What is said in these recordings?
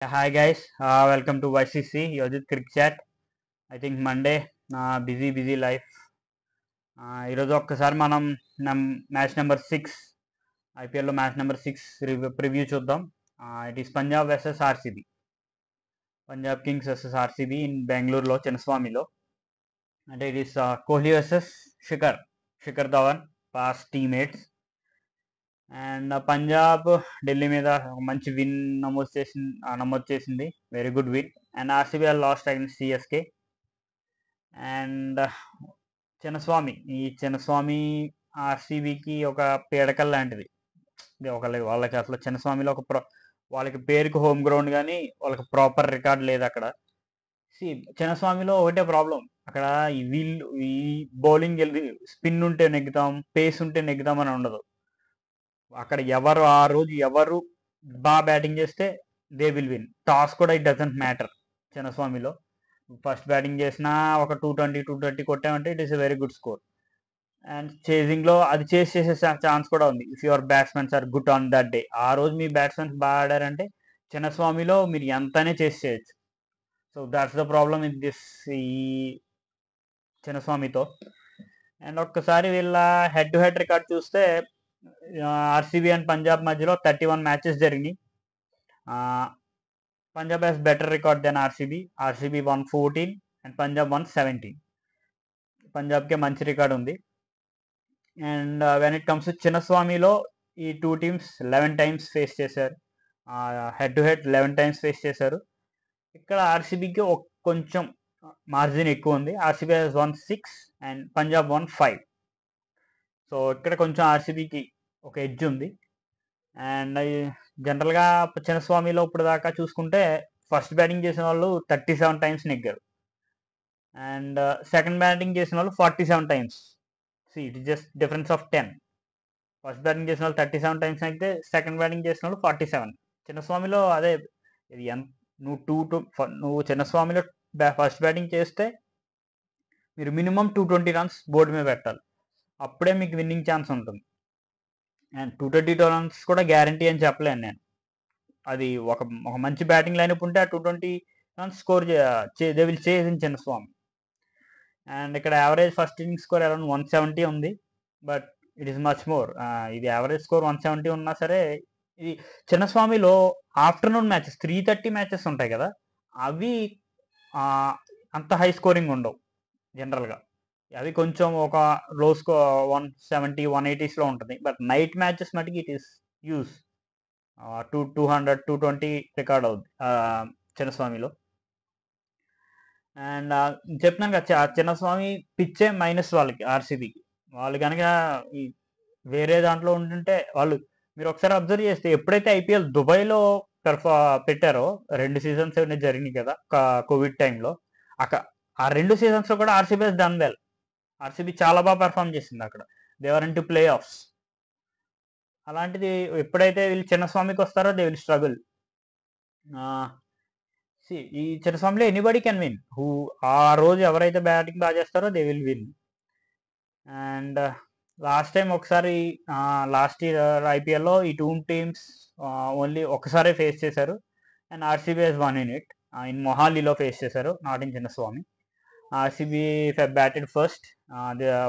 Hi guys, welcome to YCC Yojit Cricket Chat. I think Monday, busy life. ఈరోజు ఒక్కసారి మనం match number 6 ఐపీఎల్లో match number 6 preview చూద్దాం. It is Punjab versus RCB. Punjab Kings versus RCB in బెంగళూరులో చిన్నస్వామిలో. అంటే it is Kohli versus Shikhar Dhawan, past teammates. And Punjab Delhi మీద ఒక మంచి విన్ నమోదు చేసింది. Very good win. And RCB lost against CSK. And Chinnaswamy ఆర్సీబీకి ఒక పీడకల్ లాంటిది. వాళ్ళకి అసలు చిన్నస్వామిలో వాళ్ళకి పేరుకి హోమ్ గ్రౌండ్ కానీ వాళ్ళకి ప్రాపర్ రికార్డ్ లేదు అక్కడ. చిన్నస్వామిలో ఒకటే ప్రాబ్లం, అక్కడ ఈ బౌలింగ్ స్పిన్ ఉంటే నెగ్గుతాం, పేస్ ఉంటే నెగ్గుతాం అని ఉండదు. అక్కడ ఆ రోజు ఎవరు బాగా బ్యాటింగ్ చేస్తే దే విల్ విన్. టాస్ కూడా ఇట్ డజంట్ మ్యాటర్ చిన్నస్వామిలో. ఫస్ట్ బ్యాటింగ్ చేసినా ఒక 220 కొట్టామంటే it is a very good score. And చేసింగ్లో అది చేసే ఛాన్స్ కూడా ఉంది if your batsmens are good on that day. ఆ రోజు మీ బ్యాట్స్మెన్స్ బాగా ఆడారంటే చిన్నస్వామిలో మీరు ఎంతనే చేయొచ్చు. So that's the problem in ఈ చిన్నస్వామితో. అండ్ ఒక్కసారి వీళ్ళ హెడ్ టు హెడ్ రికార్డ్ చూస్తే ఆర్సీబీ అండ్ పంజాబ్ మధ్యలో 31 మ్యాచెస్ జరిగినాయి. Punjab has better record than RCB won 14 and Punjab won 17. పంజాబ్కే మంచి రికార్డ్ ఉంది. And when it comes to చిన్నస్వామిలో ఈ టూ టీమ్స్ 11 టైమ్స్ ఫేస్ చేశారు. Head to head 11 times face చేశారు. ఇక్కడ ఆర్సీబీకి కొంచెం మార్జిన్ ఎక్కువ ఉంది. RCB has one 6 and Punjab one 5. So ఇక్కడ కొంచెం ఆర్సీబీకి ఒక ఎడ్జ్ ఉంది. అండ్ జనరల్గా చిన్నస్వామిలో ఇప్పుడు దాకా చూసుకుంటే ఫస్ట్ బ్యాటింగ్ చేసిన వాళ్ళు 37 టైమ్స్ నెగ్గారు. అండ్ సెకండ్ బ్యాటింగ్ చేసిన వాళ్ళు 47 times. It is just difference of 10. First batting చేసిన వాళ్ళు 37 టైమ్స్ అయితే సెకండ్ బ్యాటింగ్ చేసిన వాళ్ళు 47. చిన్నస్వామిలో అదే నువ్వు చిన్నస్వామిలో ఫస్ట్ బ్యాటింగ్ చేస్తే మీరు మినిమం 220 రన్స్ బోర్డు మీద పెట్టాలి. అప్పుడే మీకు విన్నింగ్ ఛాన్స్ ఉంటుంది. అండ్ 232 రన్స్ కూడా గ్యారంటీ అని చెప్పలేను నేను. అది ఒక మంచి బ్యాటింగ్ లైనప్ ఉంటే ఆ 220 runs score they will chase in Chinnaswamy. And ఇక్కడ average first inning score around 170 ఉంది. But it is much more. ఇది యావరేజ్ స్కోర్ 170 ఉన్నా సరే ఇది చిన్నస్వామిలో ఆఫ్టర్నూన్ మ్యాచెస్ 3:30 మ్యాచెస్ ఉంటాయి కదా, అవి అంత హై స్కోరింగ్ ఉండవు జనరల్గా. అవి కొంచెం ఒక లో స్కోర్ 170 180స్లో ఉంటుంది. బట్ నైట్ మ్యాచెస్ మటుకి ఇట్ ఈస్ యూస్ 200 220 రికార్డ్ అవుద్ది చిన్నస్వామిలో. అండ్ చెప్తున్నాను కదా, చిన్నస్వామి పిచ్చే మైనస్ వాళ్ళకి, ఆర్సీబీకి. వాళ్ళు కనుక వేరే దాంట్లో ఉంటుంటే మీరు ఒకసారి అబ్జర్వ్ చేస్తే ఎప్పుడైతే ఐపీఎల్ దుబాయ్లో పెట్టారో 2 సీజన్స్ జరిగినాయి కదా కోవిడ్ టైంలో, ఆ 2 సీజన్స్లో కూడా RCB has done well. RCB చాలా బాగా పెర్ఫామ్ చేసింది అక్కడ. They were into playoffs. అలాంటిది ఎప్పుడైతే వీళ్ళు చిన్నస్వామికి వస్తారో దే విల్ స్ట్రగుల్. ఈ చిన్నస్వామిలో ఎనీబడి కెన్ విన్. ఆ రోజు ఎవరైతే బ్యాటింగ్ బాగా చేస్తారో they will win. And last time ఒకసారి లాస్ట్ ఇయర్ ఐపీఎల్లో ఈ టూ టీమ్స్ ఓన్లీ ఒకసారి ఫేస్ చేశారు. And RCB has won in it. In మొహాలీలో ఫేస్ చేశారు, not in Chinnaswamy. RCB batted first.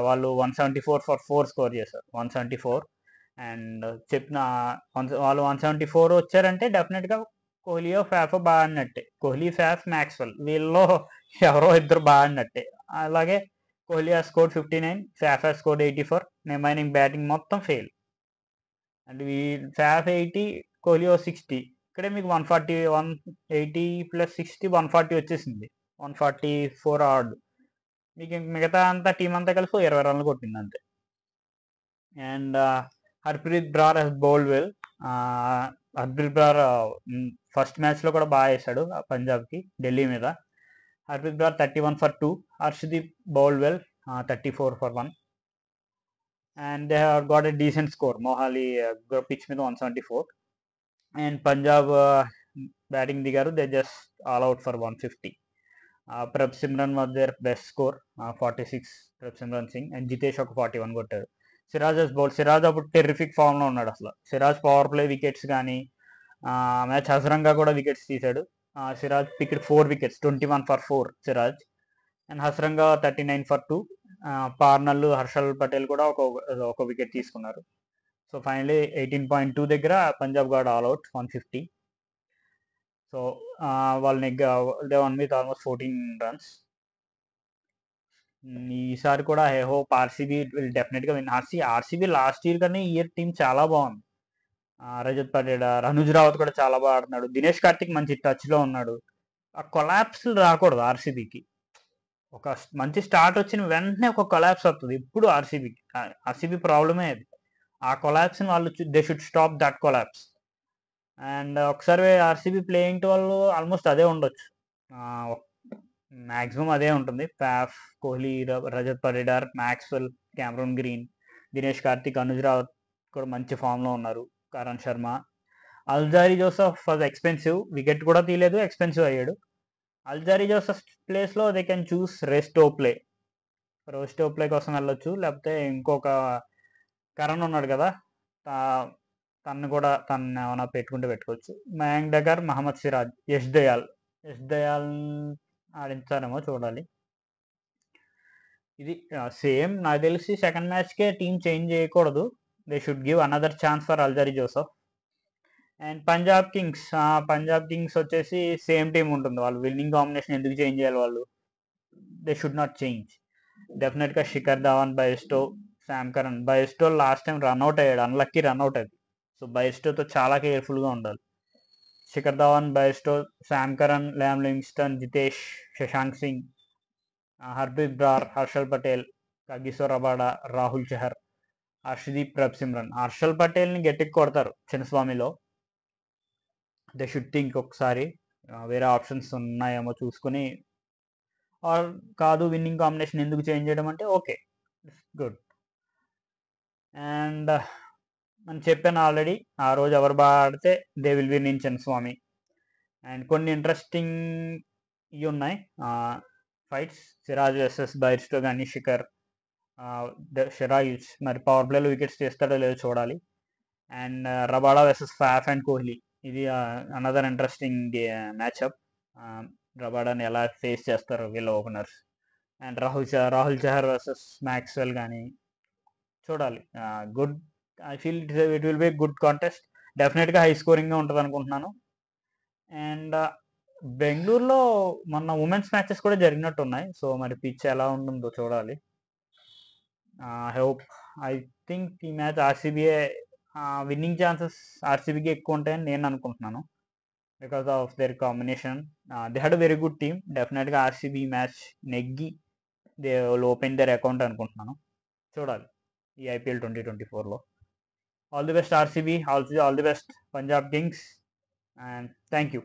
వాళ్ళు 174 ఫర్ 4 స్కోర్ చేశారు, 174. అండ్ వాళ్ళు 174 వచ్చారంటే డెఫినెట్గా కోహ్లీ ఫాఫ్ బాగా ఆడినట్టే. కోహ్లీ, ఫాఫ్, మ్యాక్స్వెల్ వీళ్ళలో ఎవరో ఇద్దరు బాగా ఆడినట్టే. అలాగే కోహ్లీ ఆ స్కోర్ 59, ఫాఫ్ ఆ స్కోర్ 84. రిమైనింగ్ బ్యాటింగ్ మొత్తం ఫెయిల్. And Faf 80, Kohli 60. ఇక్కడే మీకు 140, 180 ప్లస్ 60 140 వచ్చేసింది. 144 ఆడ్. మీకు మిగతా అంతా టీం అంతా కలిసి 20 రన్లు కొట్టింది అంతే. And Harpreet Brar has bowled well. Harpreet Brar first మ్యాచ్లో కూడా బాగా వేశాడు పంజాబ్కి ఢిల్లీ మీద. Harpreet Brar 31 for 2. Harshdeep bowled well, 34 for 1. And they have got a decent score. Mohali pitch మీద 174. అండ్ పంజాబ్ బ్యాటింగ్ దిగారు. They just all out for 150. Prabh Simran was their best score, 46 Prabh Simran Singh. And Jitesh ఒక 41 కొట్టారు. Siraj Hess bowled. సిరాజ్ అప్పుడు టెర్రిఫిక్ ఫామ్లో ఉన్నాడు అసలు. సిరాజ్ పవర్ ప్లే వికెట్స్ కానీ మ్యాచ్ హసరంగా కూడా వికెట్స్ తీశాడు. Siraj picked 4 wickets, 21 for 4 Siraj, and Hasaranga 39 for 2. Parnell, Harshal Patel కూడా ఒక వికెట్ తీసుకున్నారు. సో ఫైనలీ 18.2 దగ్గర Punjab got all out 150. So వాళ్ళని they won with almost 14 runs. ఈసారి కూడా ఐ హోప్ ఆర్సీబీ విల్ డెఫినెట్గా విన్. ఆర్సీబీ లాస్ట్ ఇయర్ కన్నా ఈ ఇయర్ టీం చాలా బాగుంది. రజత్ పటేడార్, అనుజ్ రావత్ కూడా చాలా బాగా ఆడుతున్నాడు. దినేష్ కార్తిక్ మంచి టచ్లో ఉన్నాడు. ఆ కొలాప్స్ రాకూడదు ఆర్సీబీకి. ఒక మంచి స్టార్ట్ వచ్చిన వెంటనే ఒక కొలాప్స్ వస్తుంది ఇప్పుడు ఆర్సీబీకి. ఆర్సీబీ ప్రాబ్లమే అది. ఆ కొలాప్స్ని వాళ్ళు they should stop that collapse. And ఒకసారి ఆర్సీబీ ప్లేయింగ్ టు వాళ్ళు ఆల్మోస్ట్ అదే ఉండొచ్చు, మ్యాక్సిమం అదే ఉంటుంది. Faf, Kohli, Rajat Patidar, Maxwell, Cameron Green, Dinesh Karthik, Anuj Rawat కూడా మంచి ఫామ్లో ఉన్నారు. Karan Sharma, Alzarri Joseph was expensive, wicket కూడా తీయలేదు, ఎక్స్పెన్సివ్ అయ్యాడు. అల్జారీ జోసఫ్ ప్లేస్లో they can choose Reece Topley కోసం వెళ్ళొచ్చు. లేకపోతే ఇంకొక కరణ్ ఉన్నాడు కదా, తను ఏమైనా పెట్టుకోవచ్చు. మయాంక్ డగర్, మహమ్మద్ సిరాజ్, యష్ దయాల్ ఆడించారేమో చూడాలి. ఇది సేమ్ నాకు తెలిసి సెకండ్ మ్యాచ్కే టీం చేంజ్ చేయకూడదు. They should give another chance for Alzarri Joseph. And Punjab Kings వచ్చేసి సేమ్ టీం ఉంటుంది. వాళ్ళు విన్నింగ్ కాంబినేషన్ ఎందుకు చేంజ్ చేయాలి వాళ్ళు? They should not change. డెఫినెట్గా Shikhar Dhawan, Bairstow, Sam Curran. Bairstow last time run out అయ్యాడు, అన్లక్కీ రన్అట్ అది. సో బైస్టోతో చాలా కేర్ఫుల్గా ఉండాలి. Shikhar Dhawan, Bairstow, Sam Curran, Liam Livingstone, Jitesh, Shashank Singh, Harpreet Brar, Harshal Patel, Kagiso Rabada, Rahul Chahar, Harshdeep, Simran. Harshal పటేల్ని గట్టికి కొడతారు చిన్నస్వామిలో. దే షుడ్ థింక్ ఒకసారి, వేరే ఆప్షన్స్ ఉన్నాయేమో చూసుకుని, ఆర్ కాదు విన్నింగ్ కాంబినేషన్ ఎందుకు చేంజ్ చేయడం అంటే ఓకే, గుడ్. అండ్ నేను చెప్పాను ఆల్రెడీ, ఆ రోజు ఎవరు బాగా ఆడితే they will win in Chinnaswamy. And కొన్ని ఇంట్రెస్టింగ్ ఇవి ఉన్నాయి ఫైట్స్. సిరాజ్ వర్సెస్ బైర్స్టో కానీ శిఖర్. సిరాజ్ మరి పవర్ ప్లేలో వికెట్స్ తీస్తాడో లేదో చూడాలి. And Rabada versus ఫ్యాఫ్ and Kohli, ఇది అనదర్ ఇంట్రెస్టింగ్ మ్యాచ్అప్. రబాడాని ఎలా ఫేస్ చేస్తారు వీళ్ళ openers. And Rahul Chahar versus Maxwell కానీ చూడాలి. Good, I feel it will be good contest. డెఫినెట్గా హై స్కోరింగ్గా ఉంటుంది అనుకుంటున్నాను. అండ్ బెంగళూరులో మొన్న ఉమెన్స్ మ్యాచెస్ కూడా జరిగినట్టు ఉన్నాయి. సో మరి పిచ్ ఎలా ఉంటుందో చూడాలి. ఐ థింక్ ఈ మ్యాచ్ ఆర్సీబీఏ విన్నింగ్ ఛాన్సెస్ ఆర్సీబీకి ఎక్కువ ఉంటాయని నేను అనుకుంటున్నాను. Because of their combination, they had a very good team. డెఫినెట్గా ఆర్సీబీ మ్యాచ్ నెగ్గి they will open their account అనుకుంటున్నాను. చూడాలి ఈ ఐపీఎల్ 2024లో. All the best RCB, all the best Punjab Kings, and thank you.